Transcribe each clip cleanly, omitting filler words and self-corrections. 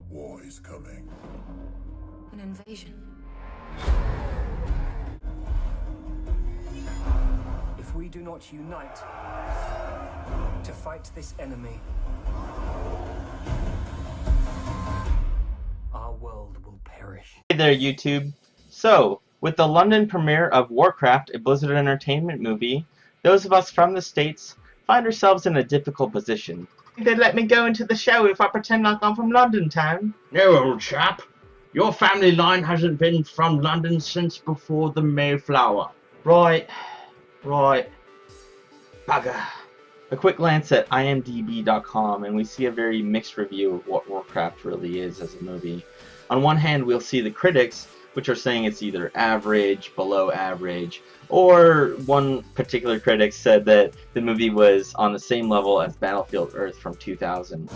War is coming. An invasion. If we do not unite to fight this enemy, our world will perish. Hey there, YouTube. So, with the London premiere of Warcraft, a Blizzard Entertainment movie, those of us from the States find ourselves in a difficult position. They'd let me go into the show if I pretend like I'm from London town. No, old chap. Your family line hasn't been from London since before the Mayflower. Right. Bugger. A quick glance at imdb.com and we see a very mixed review of what Warcraft really is as a movie. On one hand, we'll see the critics, which are saying it's either average, below average, or one particular critic said that the movie was on the same level as Battlefield Earth from 2000.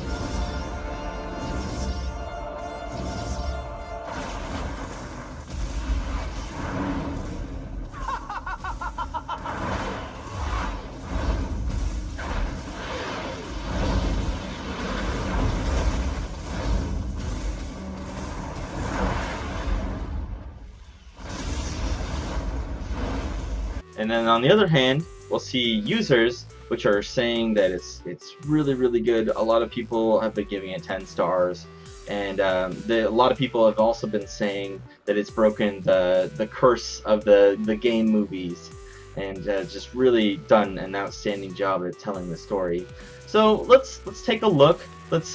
And then on the other hand, we'll see users which are saying that it's really good. A lot of people have been giving it 10 stars, and a lot of people have also been saying that it's broken the curse of the game movies, and just really done an outstanding job at telling the story. So let's take a look. Let's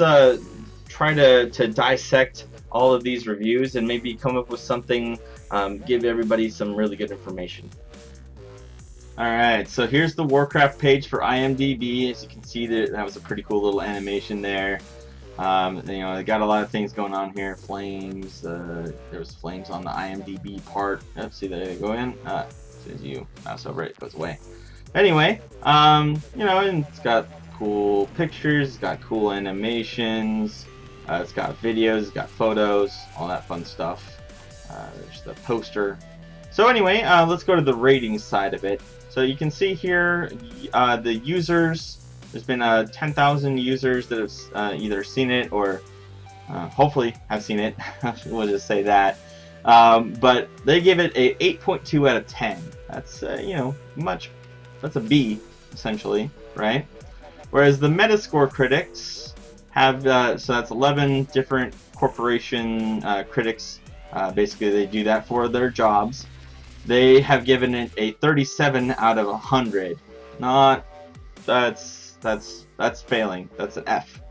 try to dissect all of these reviews and maybe come up with something, give everybody some really good information. Alright, so here's the Warcraft page for IMDb. As you can see, that was a pretty cool little animation there. They got a lot of things going on here. Flames, there's flames on the IMDb part. Let's see, there you go in. As soon as you mouse over it, it goes away. Anyway, and it's got cool pictures, it's got cool animations, it's got videos, it's got photos, all that fun stuff. There's the poster. So anyway, let's go to the ratings side of it. So you can see here the users. There's been 10,000 users that have either seen it or hopefully have seen it. We'll just say that. But they give it a 8.2 out of 10. That's that's a B essentially, right? Whereas the Metascore critics have so that's 11 different corporation critics. Basically, they do that for their jobs. They have given it a 37 out of 100. That's failing. That's an F.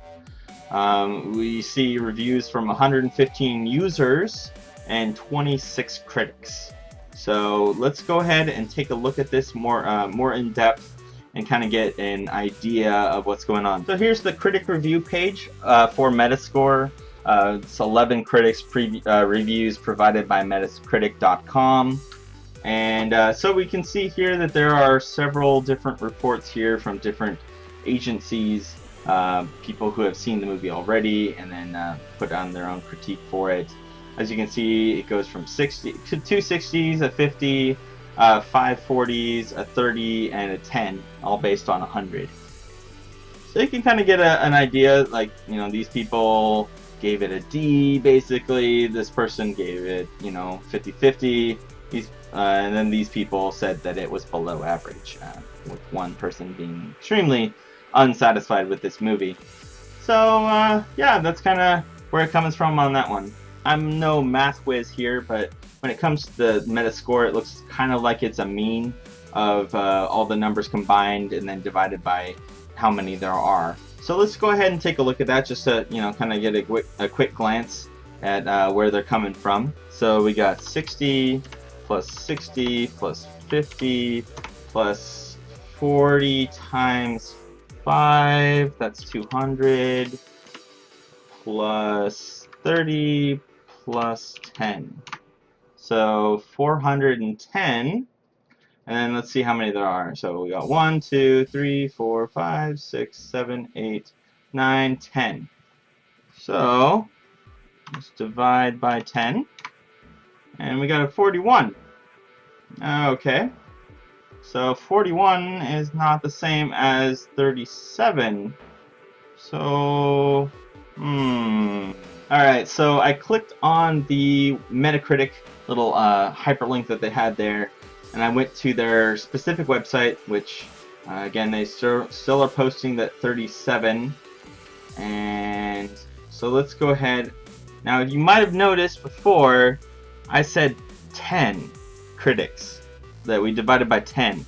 We see reviews from 115 users and 26 critics. So let's go ahead and take a look at this more in depth and kind of get an idea of what's going on. So here's the critic review page for Metascore. It's 11 critics reviews provided by Metacritic.com. And so we can see here that there are several different reports here from different agencies, people who have seen the movie already and then put on their own critique for it. As you can see, it goes from 60 to 260s, a 50, 540s, a 30, and a 10, all based on 100. So you can kind of get an idea, like, these people gave it a D, basically. This person gave it, 50-50. And then these people said that it was below average, with one person being extremely unsatisfied with this movie. So, yeah, that's kind of where it comes from on that one. I'm no math whiz here, but when it comes to the Metascore, it looks kind of like it's a mean of all the numbers combined and then divided by how many there are. So let's go ahead and take a look at that just to, kind of get a quick glance at where they're coming from. So we got 60 plus 60 plus 50 plus 40 times 5, that's 200, plus 30 plus 10. So 410. And then let's see how many there are. So we got 1, 2, 3, 4, 5, 6, 7, 8, 9, 10. So let's divide by 10. And we got a 41. Okay. So 41 is not the same as 37. So, I Alright, so I clicked on the Metacritic little hyperlink that they had there, and I went to their specific website, which, again, they still are posting that 37. And so let's go ahead. Now, you might have noticed before, I said 10 critics, that we divided by 10.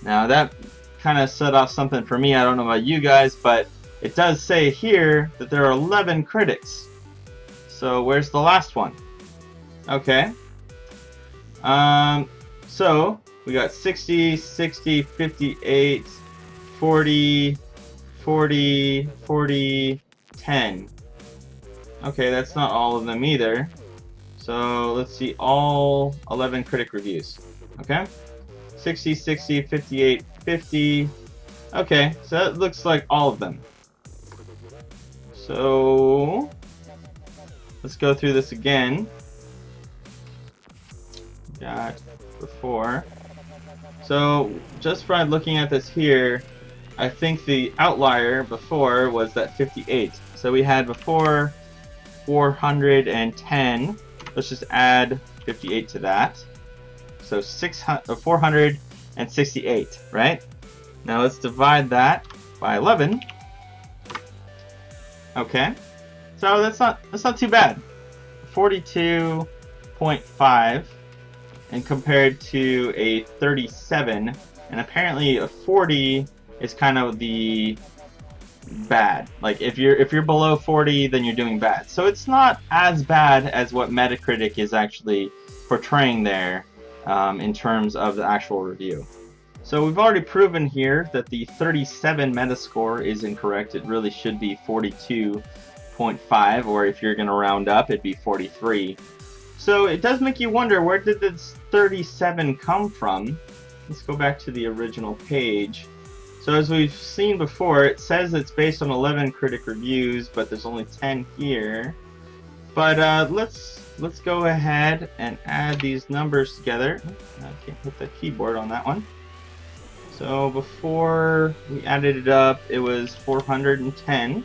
Now, that kind of set off something for me. I don't know about you guys, but it does say here that there are 11 critics. So where's the last one? Okay. So we got 60, 60, 58, 40, 40, 40, 10. Okay, that's not all of them either. So let's see all 11 critic reviews. Okay. 60, 60, 58, 50. Okay, so that looks like all of them. So let's go through this again. Got before. So just by looking at this here, I think the outlier before was that 58. So we had before 410. Let's just add 58 to that. So 468, right? Now let's divide that by 11. Okay, so that's not too bad. 42.5, and compared to a 37, and apparently a 40 is kind of the bad. Like if you're below 40, then you're doing bad. So it's not as bad as what Metacritic is actually portraying there in terms of the actual review. So we've already proven here that the 37 Metascore is incorrect. It really should be 42.5, or if you're going to round up, it'd be 43. So it does make you wonder, where did this 37 come from? Let's go back to the original page. So as we've seen before, it says it's based on 11 critic reviews, but there's only 10 here. But let's go ahead and add these numbers together. I can't hit the keyboard on that one. So before we added it up, it was 410.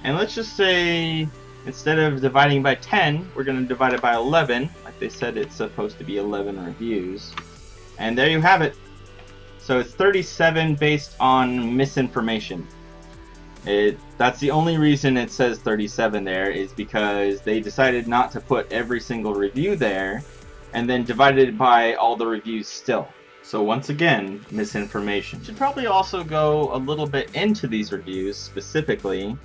And let's just say, instead of dividing by 10, we're going to divide it by 11. Like they said, it's supposed to be 11 reviews. And there you have it. So it's 37 based on misinformation. That's the only reason it says 37 there, is because they decided not to put every single review there, and then divided it by all the reviews still. So once again, misinformation. Should probably also go a little bit into these reviews specifically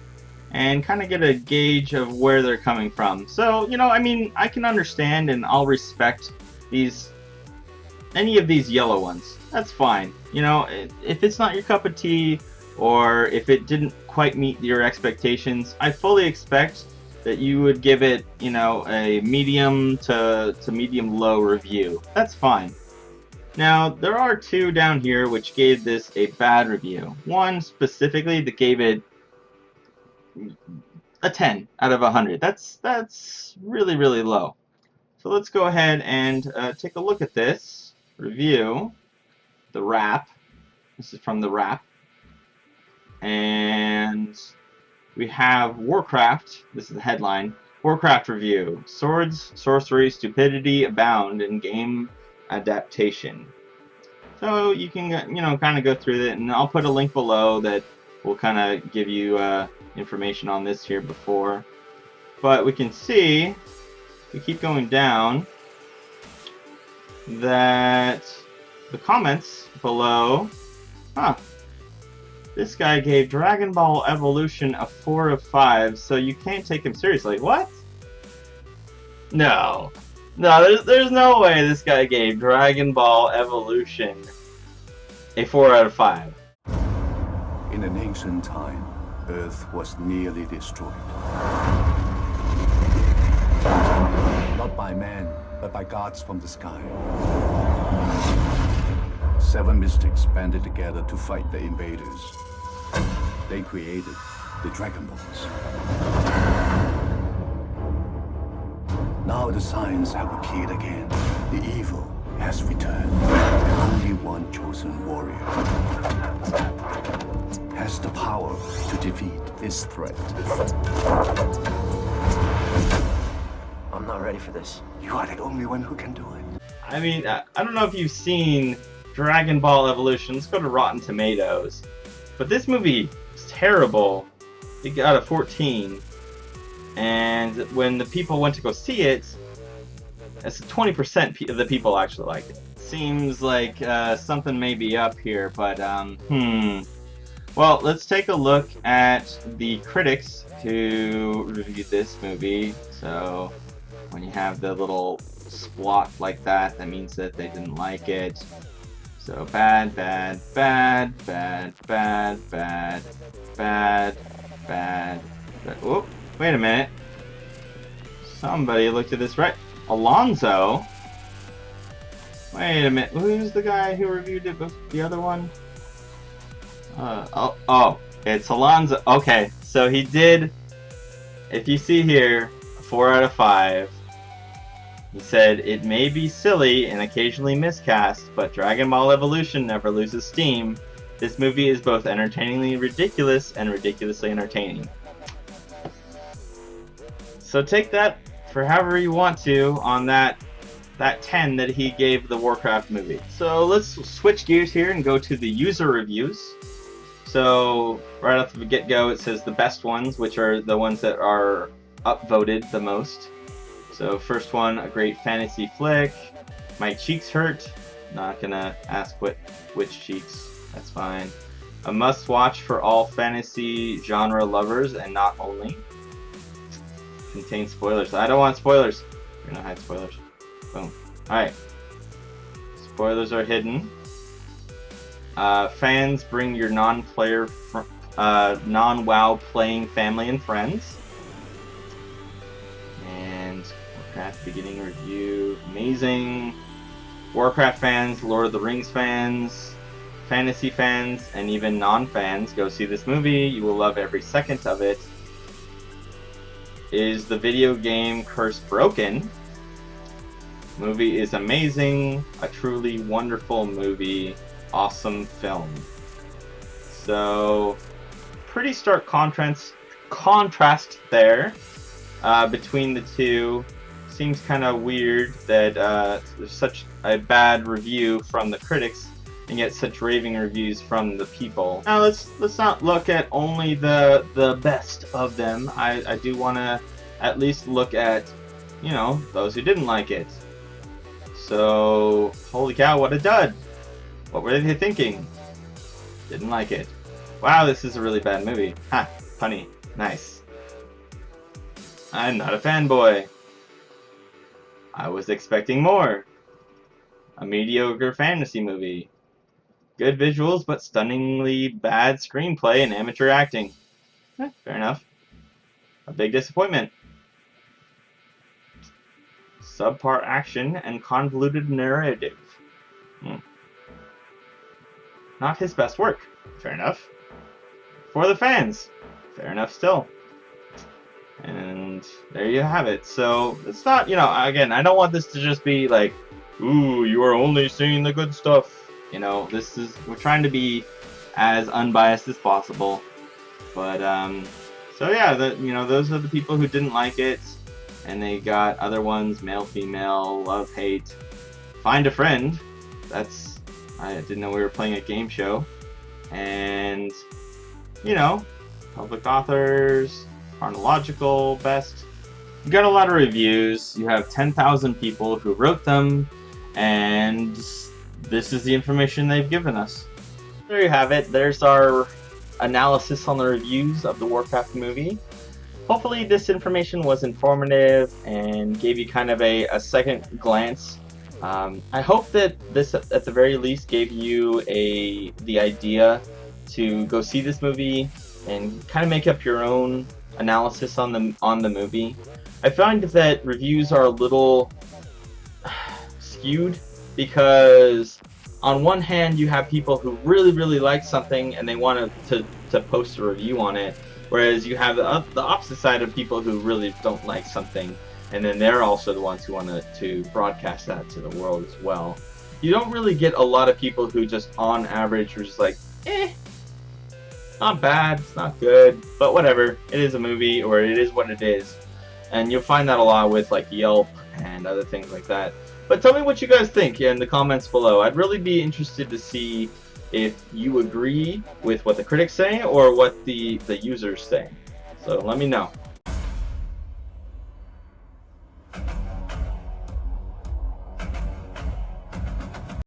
and kind of get a gauge of where they're coming from. So, you know, I mean, I can understand and I'll respect any of these yellow ones. That's fine. You know, if it's not your cup of tea, or if it didn't quite meet your expectations, I fully expect that you would give it, you know, a medium to medium low review. That's fine. Now, there are two down here which gave this a bad review. One specifically that gave it a 10 out of 100. That's really, really low. So let's go ahead and take a look at this review. The wrap. This is from the wrap. And we have Warcraft. This is the headline. Warcraft review. Swords, sorcery, stupidity abound in game adaptation. So you can, you know, kind of go through it, and I'll put a link below that will kind of give you information on this here before. But we can see, we keep going down, that the comments below, this guy gave Dragon Ball Evolution a 4 of 5, so you can't take him seriously. What? No, there's no way this guy gave Dragon Ball Evolution a 4 out of 5. In an ancient time, Earth was nearly destroyed. Not by man, but by gods from the sky. 7 mystics banded together to fight the invaders. They created the Dragon Balls. Now the signs have appeared again. The evil has returned. Only one chosen warrior has the power to defeat this threat. ready for this. You are the only one who can do it. I mean, I don't know if you've seen Dragon Ball Evolution. Let's go to Rotten Tomatoes. But this movie is terrible. It got a 14. And when the people went to go see it, it's 20% of the people actually liked it. Seems like something may be up here, but Well, let's take a look at the critics who reviewed this movie. So when you have the little splot like that, that means that they didn't like it. So bad, bad, bad, bad, bad, bad, bad, bad, bad. Whoop, wait a minute. Somebody looked at this right. Alonzo? Wait a minute, who's the guy who reviewed it with the other one? Oh, it's Alonzo. Okay, so he did, if you see here, 4 out of 5. He said, it may be silly and occasionally miscast, but Dragon Ball Evolution never loses steam. This movie is both entertainingly ridiculous and ridiculously entertaining. So take that for however you want to on that 10 that he gave the Warcraft movie. So let's switch gears here and go to the user reviews. So right off the get-go, it says the best ones, which are the ones that are upvoted the most. So first one, a great fantasy flick. My cheeks hurt. Not gonna ask which cheeks. That's fine. A must-watch for all fantasy genre lovers and not only. Contains spoilers. I don't want spoilers. We're gonna hide spoilers. Boom. Alright. Spoilers are hidden. Fans, bring your non-WoW playing family and friends. And Warcraft beginning review. Amazing. Warcraft fans, Lord of the Rings fans, fantasy fans, and even non-fans, go see this movie. You will love every second of it. Is the video game curse broken? Movie is amazing. A truly wonderful movie. Awesome film. So, pretty stark contrast there between the two. Seems kind of weird that there's such a bad review from the critics and yet such raving reviews from the people. Now let's not look at only the best of them. I do want to at least look at, you know, those who didn't like it. So, holy cow, what a dud. What were they thinking? Didn't like it. Wow, this is a really bad movie. Ha, funny. Nice. I'm not a fanboy. I was expecting more. A mediocre fantasy movie. Good visuals, but stunningly bad screenplay and amateur acting. Fair enough. A big disappointment. Subpar action and convoluted narrative. Not his best work. Fair enough. For the fans. Fair enough still. And there you have it. So, it's not, you know, again, I don't want this to just be like, ooh, you are only seeing the good stuff. You know, we're trying to be as unbiased as possible. But, so yeah, you know, those are the people who didn't like it. And they got other ones, male, female, love, hate, find a friend. I didn't know we were playing a game show. And, you know, public authors, chronological, best. You got a lot of reviews. You have 10,000 people who wrote them. And this is the information they've given us. There you have it. There's our analysis on the reviews of the Warcraft movie. Hopefully this information was informative and gave you kind of a second glance. I hope that this, at the very least, gave you the idea to go see this movie and kind of make up your own analysis on the movie. I find that reviews are a little skewed because on one hand you have people who really like something and they want to post a review on it. Whereas you have the opposite side of people who really don't like something, and then they're also the ones who want to broadcast that to the world as well. You don't really get a lot of people who just, on average, are just like, not bad, it's not good, but whatever. It is a movie, or it is what it is. And you'll find that a lot with like Yelp and other things like that. But tell me what you guys think in the comments below. I'd really be interested to see if you agree with what the critics say or what the users say. So let me know.